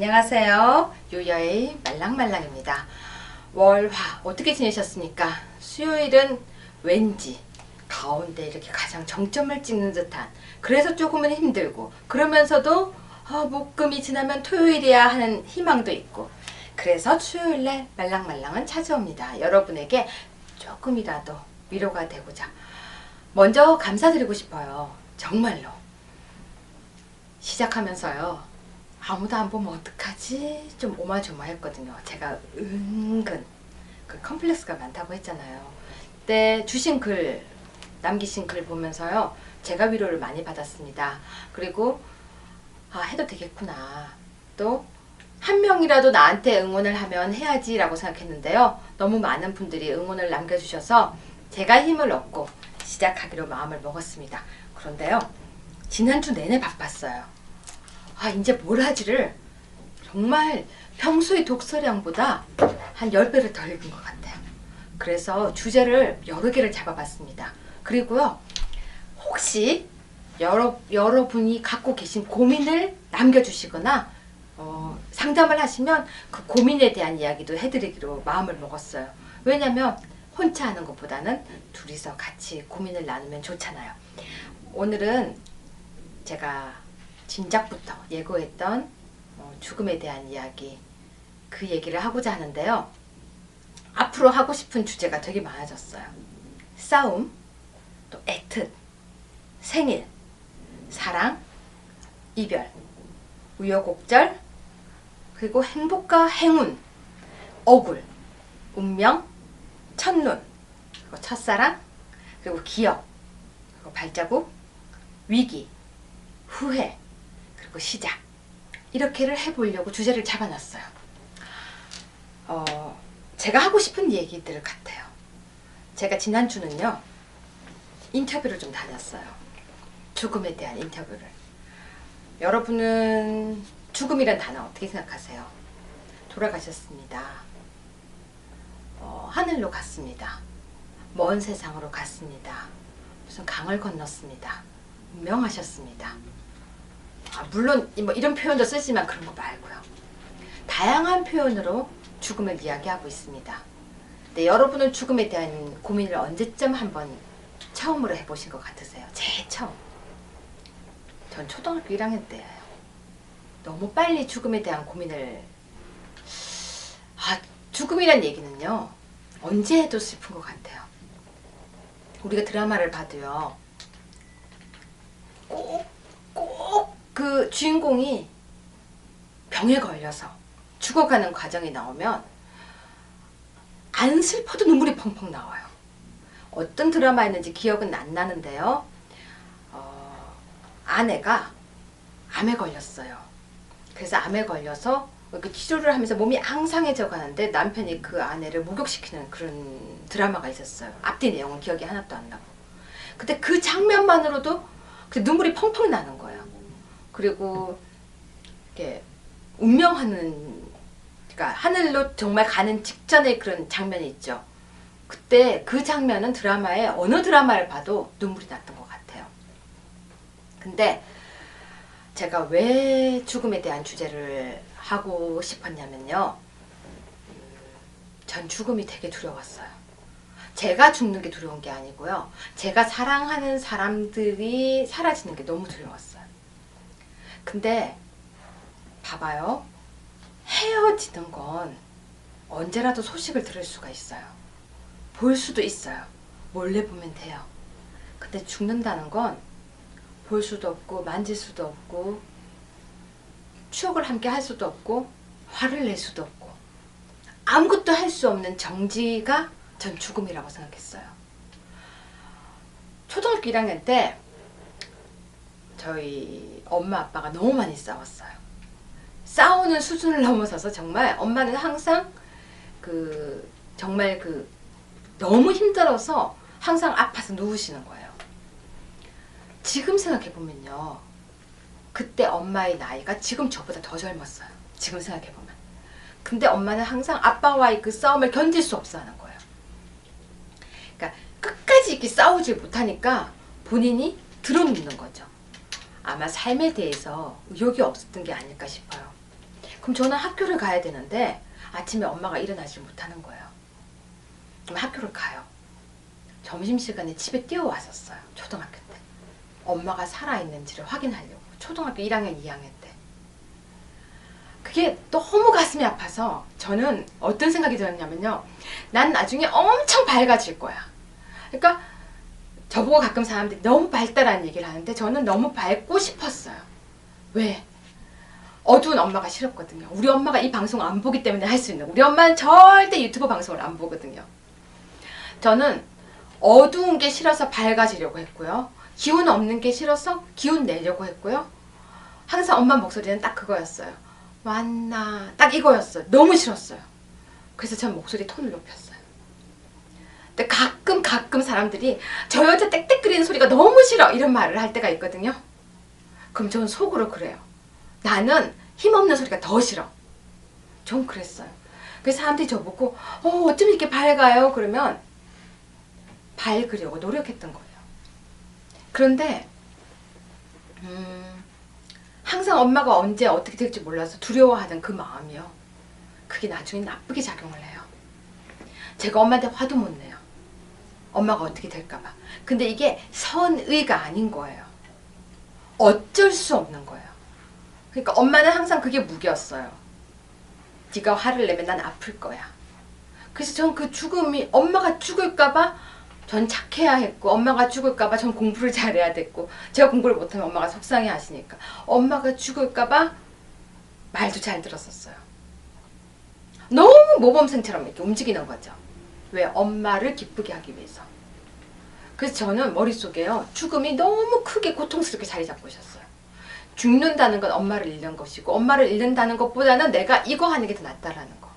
안녕하세요. 요여의 말랑말랑입니다. 월화 어떻게 지내셨습니까? 수요일은 왠지 가운데 이렇게 가장 정점을 찍는 듯한, 그래서 조금은 힘들고, 그러면서도 목금이 지나면 토요일이야 하는 희망도 있고, 그래서 수요일날 말랑말랑은 찾아옵니다. 여러분에게 조금이라도 위로가 되고자 먼저 감사드리고 싶어요. 정말로 시작하면서요, 아무도 안 보면 어떡하지? 좀 오마조마했거든요. 제가 은근 그 컴플렉스가 많다고 했잖아요. 그때 주신 글, 남기신 글 보면서요, 제가 위로를 많이 받았습니다. 그리고 해도 되겠구나. 또 한 명이라도 나한테 응원을 하면 해야지 라고 생각했는데요. 너무 많은 분들이 응원을 남겨주셔서 제가 힘을 얻고 시작하기로 마음을 먹었습니다. 그런데요, 지난주 내내 바빴어요. 이제 뭘 하지를 정말 평소의 독서량보다 한 10배를 더 읽은 것 같아요. 그래서 주제를 여러 개를 잡아봤습니다. 그리고요, 혹시 여러분이 갖고 계신 고민을 남겨주시거나 상담을 하시면 그 고민에 대한 이야기도 해드리기로 마음을 먹었어요. 왜냐면 혼자 하는 것보다는 둘이서 같이 고민을 나누면 좋잖아요. 오늘은 제가 진작부터 예고했던 죽음에 대한 이야기, 그 얘기를 하고자 하는데요. 앞으로 하고 싶은 주제가 되게 많아졌어요. 싸움, 또 애틋, 생일, 사랑, 이별, 우여곡절, 그리고 행복과 행운, 억울, 운명, 첫눈, 그리고 첫사랑, 그리고 기억, 그리고 발자국, 위기, 후회, 그리고 시작, 이렇게를 해보려고 주제를 잡아놨어요. 제가 하고 싶은 얘기들 같아요. 제가 지난주는요, 인터뷰를 좀 다녔어요. 죽음에 대한 인터뷰를. 여러분은 죽음이란 단어 어떻게 생각하세요? 돌아가셨습니다. 하늘로 갔습니다. 먼 세상으로 갔습니다. 무슨 강을 건넜습니다. 운명하셨습니다. 물론 뭐 이런 표현도 쓰지만 그런 거 말고요. 다양한 표현으로 죽음을 이야기하고 있습니다. 근데 여러분은 죽음에 대한 고민을 언제쯤 한번 처음으로 해보신 것 같으세요? 제일 처음. 전 초등학교 1학년 때예요. 너무 빨리 죽음에 대한 고민을... 죽음이란 얘기는요, 언제 해도 슬픈 것 같아요. 우리가 드라마를 봐도요, 꼭 그 주인공이 병에 걸려서 죽어가는 과정이 나오면 안 슬퍼도 눈물이 펑펑 나와요. 어떤 드라마였는지 기억은 안 나는데요, 아내가 암에 걸렸어요. 그래서 암에 걸려서 이렇게 치료를 하면서 몸이 앙상해져 가는데 남편이 그 아내를 목욕시키는 그런 드라마가 있었어요. 앞뒤 내용은 기억이 하나도 안 나고. 근데 그 장면만으로도 그 눈물이 펑펑 나는 거예요. 그리고 이렇게 운명하는, 그러니까 하늘로 정말 가는 직전의 그런 장면이 있죠. 그때 그 장면은 드라마에, 어느 드라마를 봐도 눈물이 났던 것 같아요. 근데 제가 왜 죽음에 대한 주제를 하고 싶었냐면요, 전 죽음이 되게 두려웠어요. 제가 죽는 게 두려운 게 아니고요, 제가 사랑하는 사람들이 사라지는 게 너무 두려웠어요. 근데 봐봐요, 헤어지는 건 언제라도 소식을 들을 수가 있어요. 볼 수도 있어요. 몰래 보면 돼요. 근데 죽는다는 건 볼 수도 없고, 만질 수도 없고, 추억을 함께 할 수도 없고, 화를 낼 수도 없고, 아무것도 할 수 없는 정지가 전 죽음이라고 생각했어요. 초등학교 1학년 때 저희 엄마 아빠가 너무 많이 싸웠어요. 싸우는 수준을 넘어서서 정말 엄마는 항상 정말 너무 힘들어서 항상 아파서 누우시는 거예요. 지금 생각해보면요, 그때 엄마의 나이가 지금 저보다 더 젊었어요. 지금 생각해보면. 근데 엄마는 항상 아빠와의 그 싸움을 견딜 수 없어 하는 거예요. 그러니까 끝까지 이렇게 싸우질 못하니까 본인이 들어눕는 거죠. 아마 삶에 대해서 의욕이 없었던 게 아닐까 싶어요. 그럼 저는 학교를 가야 되는데 아침에 엄마가 일어나지 못하는 거예요. 그럼 학교를 가요. 점심시간에 집에 뛰어왔었어요. 초등학교 때. 엄마가 살아있는지를 확인하려고. 초등학교 1학년, 2학년 때. 그게 너무 가슴이 아파서 저는 어떤 생각이 들었냐면요. 난 나중에 엄청 밝아질 거야. 그러니까 저보고 가끔 사람들이 너무 밝다라는 얘기를 하는데 저는 너무 밝고 싶었어요. 왜? 어두운 엄마가 싫었거든요. 우리 엄마가 이 방송 안 보기 때문에 할 수 있는. 우리 엄마는 절대 유튜브 방송을 안 보거든요. 저는 어두운 게 싫어서 밝아지려고 했고요. 기운 없는 게 싫어서 기운 내려고 했고요. 항상 엄마 목소리는 딱 그거였어요. 왔나? 딱 이거였어요. 너무 싫었어요. 그래서 전 목소리 톤을 높였어요. 근데 가끔 사람들이 저 여자 땡땡거리는 소리가 너무 싫어 이런 말을 할 때가 있거든요. 그럼 저는 속으로 그래요. 나는 힘없는 소리가 더 싫어. 전 그랬어요. 그래서 사람들이 저보고 어쩜 이렇게 밝아요? 그러면 밝으려고 노력했던 거예요. 그런데 항상 엄마가 언제 어떻게 될지 몰라서 두려워하던 그 마음이요. 그게 나중에 나쁘게 작용을 해요. 제가 엄마한테 화도 못 내요. 엄마가 어떻게 될까봐. 근데 이게 선의가 아닌 거예요. 어쩔 수 없는 거예요. 그러니까 엄마는 항상 그게 무기였어요. 네가 화를 내면 난 아플 거야. 그래서 전 그 죽음이 엄마가 죽을까봐 전 착해야 했고 엄마가 죽을까봐 전 공부를 잘해야 됐고 제가 공부를 못하면 엄마가 속상해 하시니까 엄마가 죽을까봐 말도 잘 들었었어요. 너무 모범생처럼 이렇게 움직이는 거죠. 왜? 엄마를 기쁘게 하기 위해서. 그래서 저는 머릿속에요. 죽음이 너무 크게 고통스럽게 자리 잡고 있었어요. 죽는다는 건 엄마를 잃는 것이고 엄마를 잃는다는 것보다는 내가 이거 하는 게 더 낫다라는 거.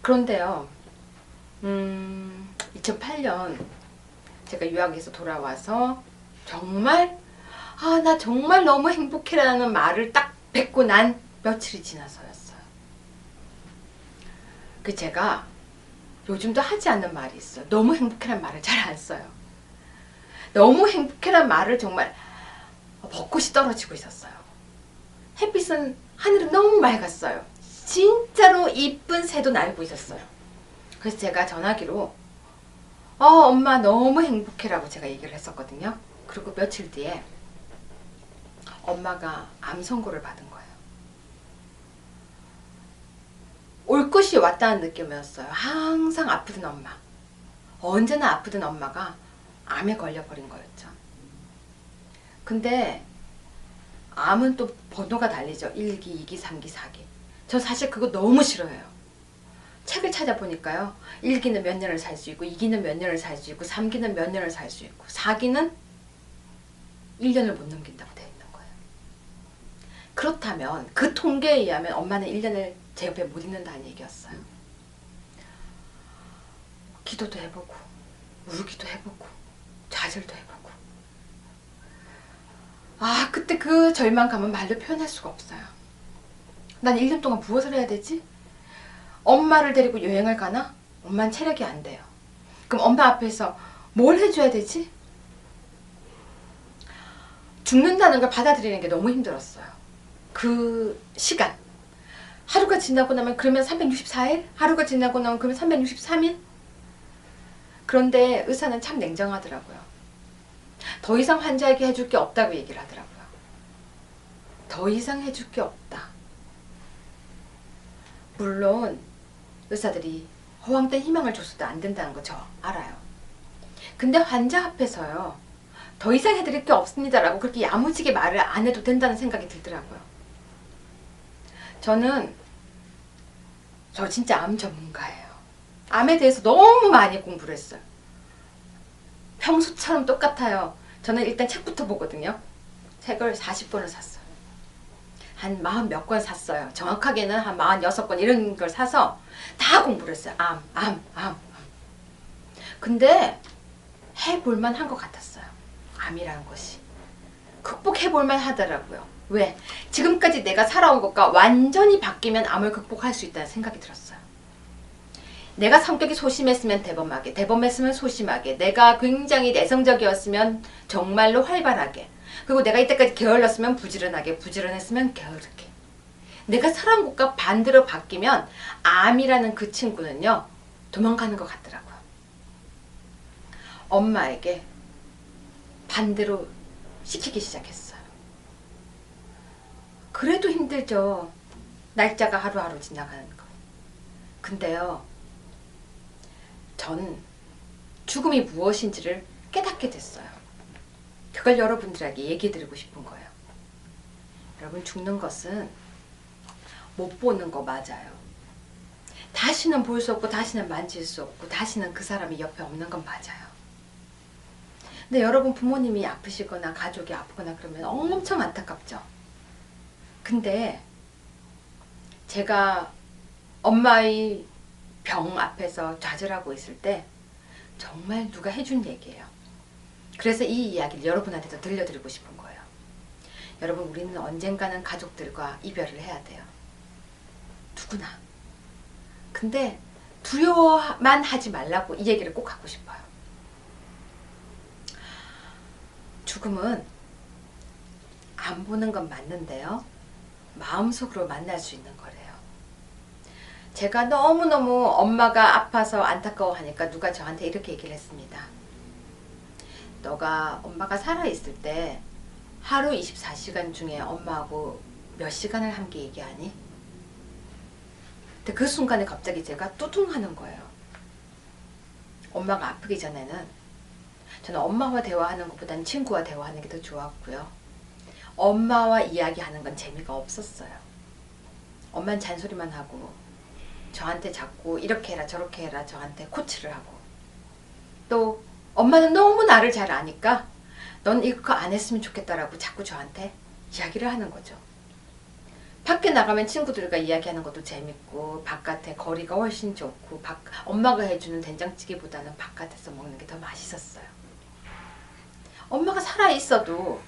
그런데요. 2008년 제가 유학에서 돌아와서 정말 나 정말 너무 행복해라는 말을 딱 뱉고 난 며칠이 지나서였어요. 그 제가 요즘도 하지 않는 말이 있어요. 너무 행복해란 말을 잘 안 써요. 너무 행복해란 말을 정말 벚꽃이 떨어지고 있었어요. 햇빛은 하늘은 너무 맑았어요. 진짜로 이쁜 새도 날고 있었어요. 그래서 제가 전화기로 엄마 너무 행복해라고 제가 얘기를 했었거든요. 그리고 며칠 뒤에 엄마가 암 선고를 받은 거예요. 올 것이 왔다는 느낌이었어요. 항상 아프던 엄마. 언제나 아프던 엄마가 암에 걸려버린 거였죠. 근데 암은 또 번호가 달리죠. 1기, 2기, 3기, 4기. 저 사실 그거 너무 싫어해요. 책을 찾아보니까요. 1기는 몇 년을 살 수 있고 2기는 몇 년을 살 수 있고 3기는 몇 년을 살 수 있고 4기는 1년을 못 넘긴다고 되어 있는 거예요. 그렇다면 그 통계에 의하면 엄마는 1년을 제 옆에 못 있는다는 얘기였어요. 기도도 해보고 울기도 해보고 좌절도 해보고 그때 그 절망감은 말로 표현할 수가 없어요. 난 1년 동안 무엇을 해야 되지? 엄마를 데리고 여행을 가나? 엄마는 체력이 안 돼요. 그럼 엄마 앞에서 뭘 해줘야 되지? 죽는다는 걸 받아들이는 게 너무 힘들었어요. 그 시간. 하루가 지나고 나면 그러면 364일? 하루가 지나고 나면 그러면 363일? 그런데 의사는 참 냉정하더라고요. 더 이상 환자에게 해줄 게 없다고 얘기를 하더라고요. 더 이상 해줄 게 없다. 물론 의사들이 허황된 희망을 줘서도 안 된다는 거 저 알아요. 근데 환자 앞에서요. 더 이상 해드릴 게 없습니다라고 그렇게 야무지게 말을 안 해도 된다는 생각이 들더라고요. 저 진짜 암 전문가예요. 암에 대해서 너무 많이 공부를 했어요. 평소처럼 똑같아요. 저는 일단 책부터 보거든요. 책을 40권을 샀어요. 한 40 몇 권 샀어요. 정확하게는 한 46권 이런 걸 사서 다 공부를 했어요. 암. 근데 해볼만 한 것 같았어요. 암이라는 것이. 극복해볼만 하더라고요. 왜? 지금까지 내가 살아온 것과 완전히 바뀌면 암을 극복할 수 있다는 생각이 들었어요. 내가 성격이 소심했으면 대범하게, 대범했으면 소심하게, 내가 굉장히 내성적이었으면 정말로 활발하게, 그리고 내가 이때까지 게을렀으면 부지런하게, 부지런했으면 게으르게. 내가 살아온 곳과 반대로 바뀌면 암이라는 그 친구는요 도망가는 것 같더라고요. 엄마에게 반대로 시키기 시작했어요. 그래도 힘들죠. 날짜가 하루하루 지나가는 거. 근데요, 전 죽음이 무엇인지를 깨닫게 됐어요. 그걸 여러분들에게 얘기 드리고 싶은 거예요. 여러분, 죽는 것은 못 보는 거 맞아요. 다시는 볼 수 없고 다시는 만질 수 없고 다시는 그 사람이 옆에 없는 건 맞아요. 근데 여러분 부모님이 아프시거나 가족이 아프거나 그러면 엄청 안타깝죠. 근데 제가 엄마의 병 앞에서 좌절하고 있을 때 정말 누가 해준 얘기예요. 그래서 이 이야기를 여러분한테도 들려드리고 싶은 거예요. 여러분, 우리는 언젠가는 가족들과 이별을 해야 돼요. 누구나. 근데 두려워만 하지 말라고 이 얘기를 꼭 하고 싶어요. 죽음은 안 보는 건 맞는데요, 마음속으로 만날 수 있는 거래요. 제가 너무너무 엄마가 아파서 안타까워하니까 누가 저한테 이렇게 얘기를 했습니다. 너가 엄마가 살아있을 때 하루 24시간 중에 엄마하고 몇 시간을 함께 얘기하니? 근데 그 순간에 갑자기 제가 뚜둥하는 거예요. 엄마가 아프기 전에는 저는 엄마와 대화하는 것보다는 친구와 대화하는 게 더 좋았고요. 엄마와 이야기하는 건 재미가 없었어요. 엄마는 잔소리만 하고 저한테 자꾸 이렇게 해라 저렇게 해라 저한테 코치를 하고, 또 엄마는 너무 나를 잘 아니까 넌 이거 안 했으면 좋겠다라고 자꾸 저한테 이야기를 하는 거죠. 밖에 나가면 친구들과 이야기하는 것도 재밌고 바깥에 거리가 훨씬 좋고 엄마가 해주는 된장찌개보다는 바깥에서 먹는 게 더 맛있었어요. 엄마가 살아있어도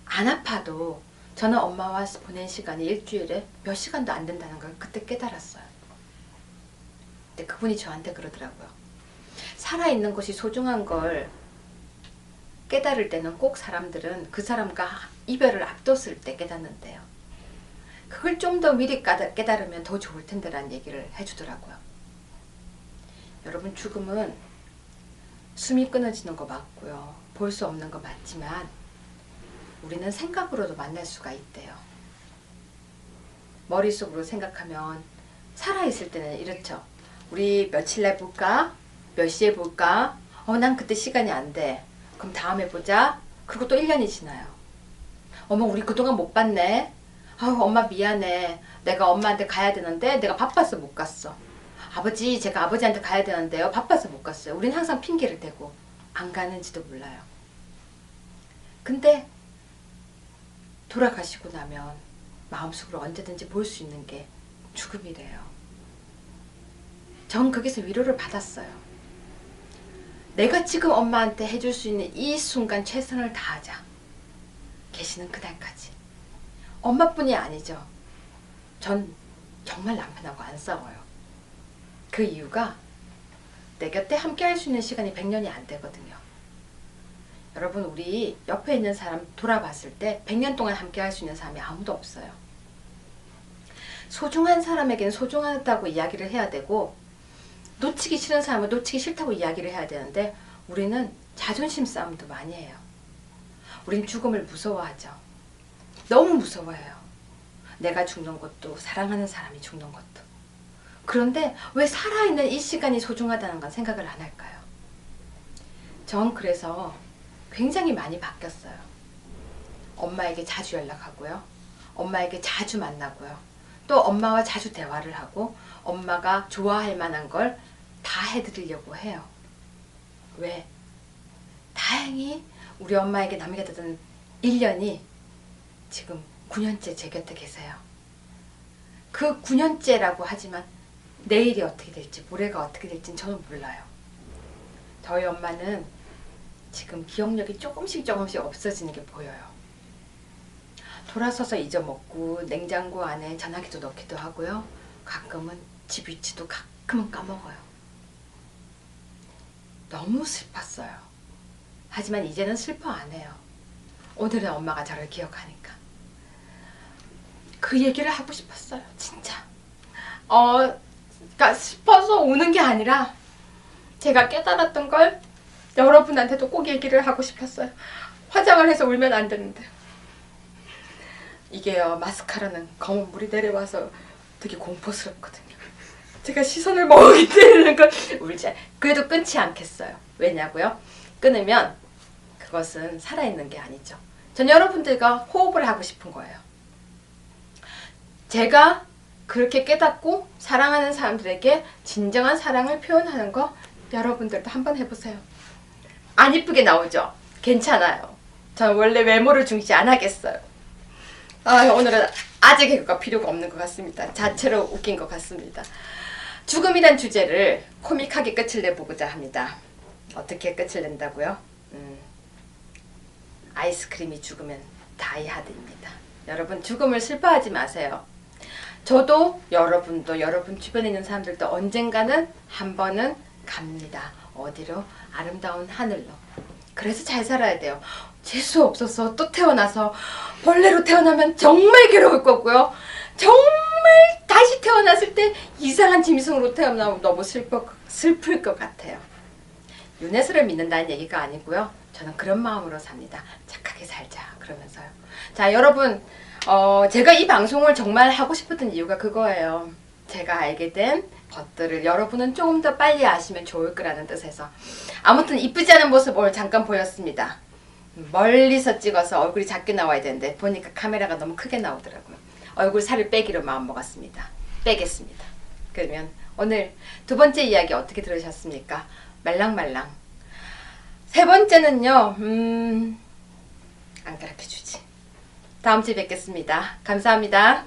안 아파도 저는 엄마와 보낸 시간이 일주일에 몇 시간도 안 된다는 걸 그때 깨달았어요. 근데 그분이 저한테 그러더라고요. 살아있는 것이 소중한 걸 깨달을 때는 꼭 사람들은 그 사람과 이별을 앞뒀을 때 깨닫는데요. 그걸 좀 더 미리 깨달으면 더 좋을 텐데 라는 얘기를 해주더라고요. 여러분, 죽음은 숨이 끊어지는 거 맞고요. 볼 수 없는 거 맞지만 우리는 생각으로도 만날 수가 있대요. 머릿속으로 생각하면 살아있을 때는 이렇죠. 우리 며칠 날 볼까? 몇 시에 볼까? 난 그때 시간이 안 돼. 그럼 다음에 보자. 그리고 또 1년이 지나요. 어머, 우리 그동안 못 봤네. 아우, 엄마 미안해. 내가 엄마한테 가야 되는데 내가 바빠서 못 갔어. 아버지, 제가 아버지한테 가야 되는데요. 바빠서 못 갔어요. 우린 항상 핑계를 대고 안 가는지도 몰라요. 근데 돌아가시고 나면 마음속으로 언제든지 볼 수 있는 게 죽음이래요. 전 거기서 위로를 받았어요. 내가 지금 엄마한테 해줄 수 있는 이 순간 최선을 다하자. 계시는 그날까지. 엄마뿐이 아니죠. 전 정말 남편하고 안 싸워요. 그 이유가 내 곁에 함께 할 수 있는 시간이 100년이 안 되거든요. 여러분, 우리 옆에 있는 사람 돌아봤을 때 100년 동안 함께 할 수 있는 사람이 아무도 없어요. 소중한 사람에게는 소중하다고 이야기를 해야 되고, 놓치기 싫은 사람은 놓치기 싫다고 이야기를 해야 되는데 우리는 자존심 싸움도 많이 해요. 우린 죽음을 무서워하죠. 너무 무서워해요. 내가 죽는 것도 사랑하는 사람이 죽는 것도. 그런데 왜 살아있는 이 시간이 소중하다는 건 생각을 안 할까요? 전 그래서 굉장히 많이 바뀌었어요. 엄마에게 자주 연락하고요. 엄마에게 자주 만나고요. 또 엄마와 자주 대화를 하고 엄마가 좋아할 만한 걸 다 해드리려고 해요. 왜? 다행히 우리 엄마에게 남겨두던 1년이 지금 9년째 제 곁에 계세요. 그 9년째라고 하지만 내일이 어떻게 될지 모레가 어떻게 될지는 저는 몰라요. 저희 엄마는 지금 기억력이 조금씩 없어지는 게 보여요. 돌아서서 잊어먹고 냉장고 안에 전화기도 넣기도 하고요. 가끔은 집 위치도 가끔은 까먹어요. 너무 슬펐어요. 하지만 이제는 슬퍼 안 해요. 오늘은 엄마가 저를 기억하니까. 그 얘기를 하고 싶었어요. 진짜. 그러니까 싶어서 우는 게 아니라 제가 깨달았던 걸 여러분한테도 꼭 얘기를 하고 싶었어요. 화장을 해서 울면 안 되는데. 이게요, 마스카라는 검은 물이 내려와서 되게 공포스럽거든요. 제가 시선을 먹이 때리는 걸 울지. 그래도 끊지 않겠어요. 왜냐고요? 끊으면 그것은 살아있는 게 아니죠. 전 여러분들과 호흡을 하고 싶은 거예요. 제가 그렇게 깨닫고 사랑하는 사람들에게 진정한 사랑을 표현하는 거 여러분들도 한번 해보세요. 안 이쁘게 나오죠? 괜찮아요. 전 원래 외모를 중시 안 하겠어요. 오늘은 아재 개그가 필요가 없는 것 같습니다. 자체로 웃긴 것 같습니다. 죽음이란 주제를 코믹하게 끝을 내보고자 합니다. 어떻게 끝을 낸다고요? 아이스크림이 죽으면 다이하드입니다. 여러분, 죽음을 슬퍼하지 마세요. 저도 여러분도 여러분 주변에 있는 사람들도 언젠가는 한 번은 갑니다. 어디로? 아름다운 하늘로. 그래서 잘 살아야 돼요. 재수 없어서 또 태어나서 벌레로 태어나면 정말 괴로울 거고요. 정말 다시 태어났을 때 이상한 짐승으로 태어나면 너무 슬플 것 같아요. 윤회수를 믿는다는 얘기가 아니고요. 저는 그런 마음으로 삽니다. 착하게 살자 그러면서요. 자, 여러분, 제가 이 방송을 정말 하고 싶었던 이유가 그거예요. 제가 알게 된 것들을 여러분은 조금 더 빨리 아시면 좋을 거라는 뜻에서. 아무튼 이쁘지 않은 모습 오늘 잠깐 보였습니다. 멀리서 찍어서 얼굴이 작게 나와야 되는데 보니까 카메라가 너무 크게 나오더라고요. 얼굴 살을 빼기로 마음먹었습니다. 빼겠습니다. 그러면 오늘 두 번째 이야기 어떻게 들으셨습니까? 말랑말랑. 세 번째는요, 안 가르쳐주지. 다음 주에 뵙겠습니다. 감사합니다.